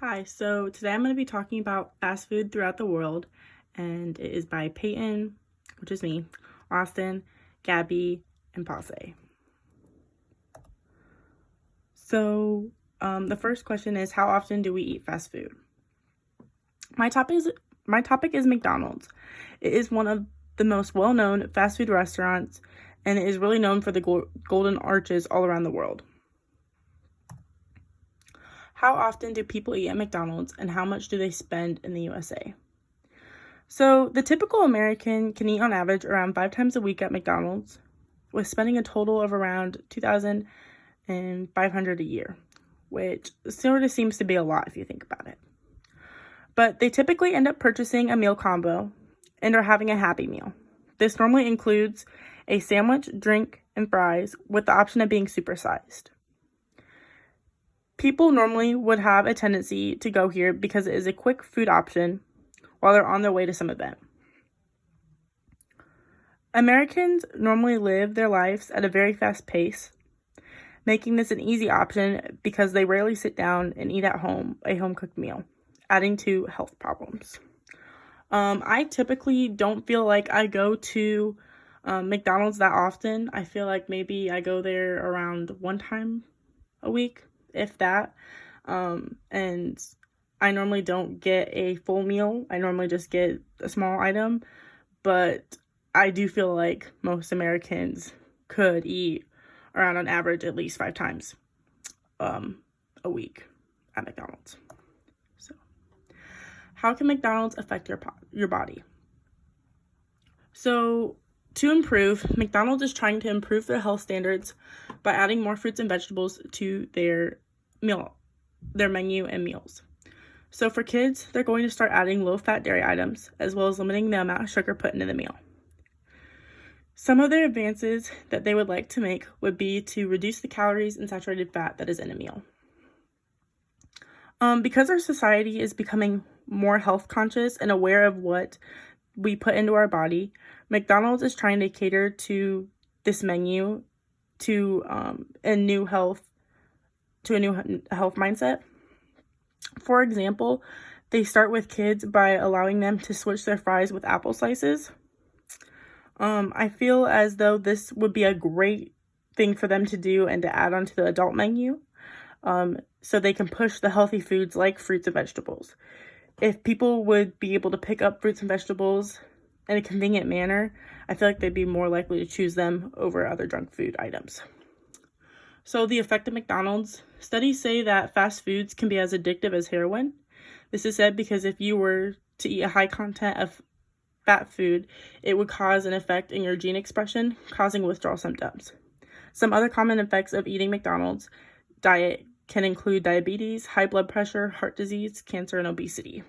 Hi, so today I'm going to be talking about fast food throughout the world, and it is by Peyton, which is me, Austin, Gabby, and Pase. So, the first question is, how often do we eat fast food? My topic is McDonald's. It is one of the most well-known fast food restaurants, and it is really known for the golden arches all around the world. How often do people eat at McDonald's, and how much do they spend in the USA? So, the typical American can eat on average around 5 times a week at McDonald's, with spending a total of around $2,500 a year, which sort of seems to be a lot if you think about it. But they typically end up purchasing a meal combo and are having a Happy Meal. This normally includes a sandwich, drink, and fries with the option of being supersized. People normally would have a tendency to go here because it is a quick food option while they're on their way to some event. Americans normally live their lives at a very fast pace, making this an easy option because they rarely sit down and eat at home a home-cooked meal, adding to health problems. I typically don't feel like I go to McDonald's that often. I feel like maybe I go there around 1 time a week, if that. And I normally don't get a full meal. I normally just get a small item, but I do feel like most Americans could eat around on average at least 5 times a week at McDonald's. So, how can McDonald's affect your body? So, to improve, McDonald's is trying to improve their health standards by adding more fruits and vegetables to their menu and meals. So for kids, they're going to start adding low-fat dairy items, as well as limiting the amount of sugar put into the meal. Some of their advances that they would like to make would be to reduce the calories and saturated fat that is in a meal. Because our society is becoming more health conscious and aware of what we put into our body, McDonald's is trying to cater to this menu to a new health mindset. For example, they start with kids by allowing them to switch their fries with apple slices. I feel as though this would be a great thing for them to do and to add onto the adult menu, so they can push the healthy foods like fruits and vegetables. If people would be able to pick up fruits and vegetables in a convenient manner, I feel like they'd be more likely to choose them over other junk food items. So the effect of McDonald's, studies say that fast foods can be as addictive as heroin. This is said because if you were to eat a high content of fat food, it would cause an effect in your gene expression, causing withdrawal symptoms. Some other common effects of eating McDonald's diet can include diabetes, high blood pressure, heart disease, cancer, and obesity.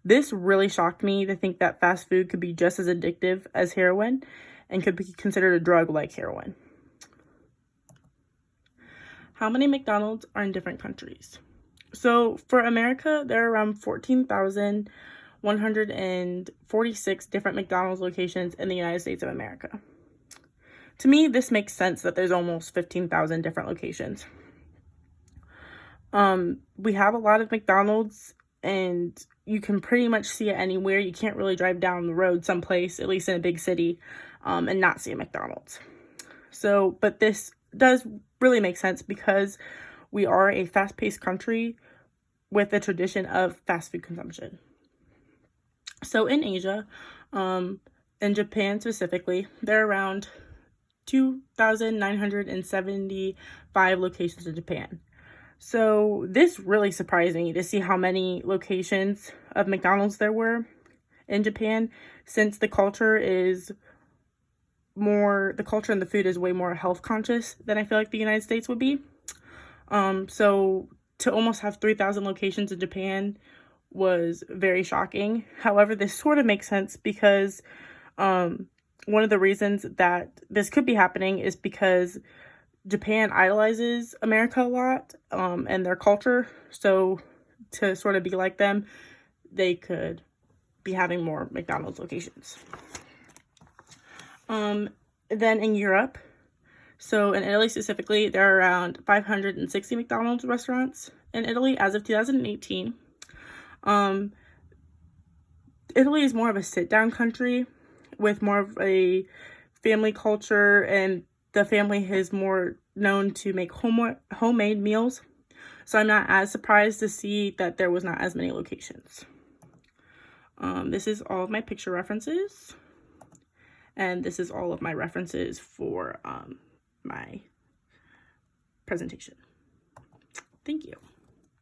This really shocked me to think that fast food could be just as addictive as heroin and could be considered a drug like heroin. How many McDonald's are in different countries? So for America, there are around 14,146 different McDonald's locations in the United States of America. To me, this makes sense that there's almost 15,000 different locations. We have a lot of McDonald's, and you can pretty much see it anywhere. You can't really drive down the road someplace, at least in a big city, and not see a McDonald's. So, but this does really make sense because we are a fast-paced country with a tradition of fast food consumption. So in Asia, in Japan specifically, there are around 2,975 locations in Japan. So this really surprised me to see how many locations of McDonald's there were in Japan, since the culture and the food is way more health conscious than I feel like the United States would be. So to almost have 3,000 locations in Japan was very shocking. However, this sort of makes sense because one of the reasons that this could be happening is because Japan idolizes America a lot, and their culture. So to sort of be like them, they could be having more McDonald's locations. Then in Europe, so in Italy specifically, there are around 560 McDonald's restaurants. in Italy as of 2018. Italy is more of a sit-down country with more of a family culture, and the family is more known to make homemade meals. So I'm not as surprised to see that there was not as many locations. This is all of my picture references, and this is all of my references for my presentation. Thank you.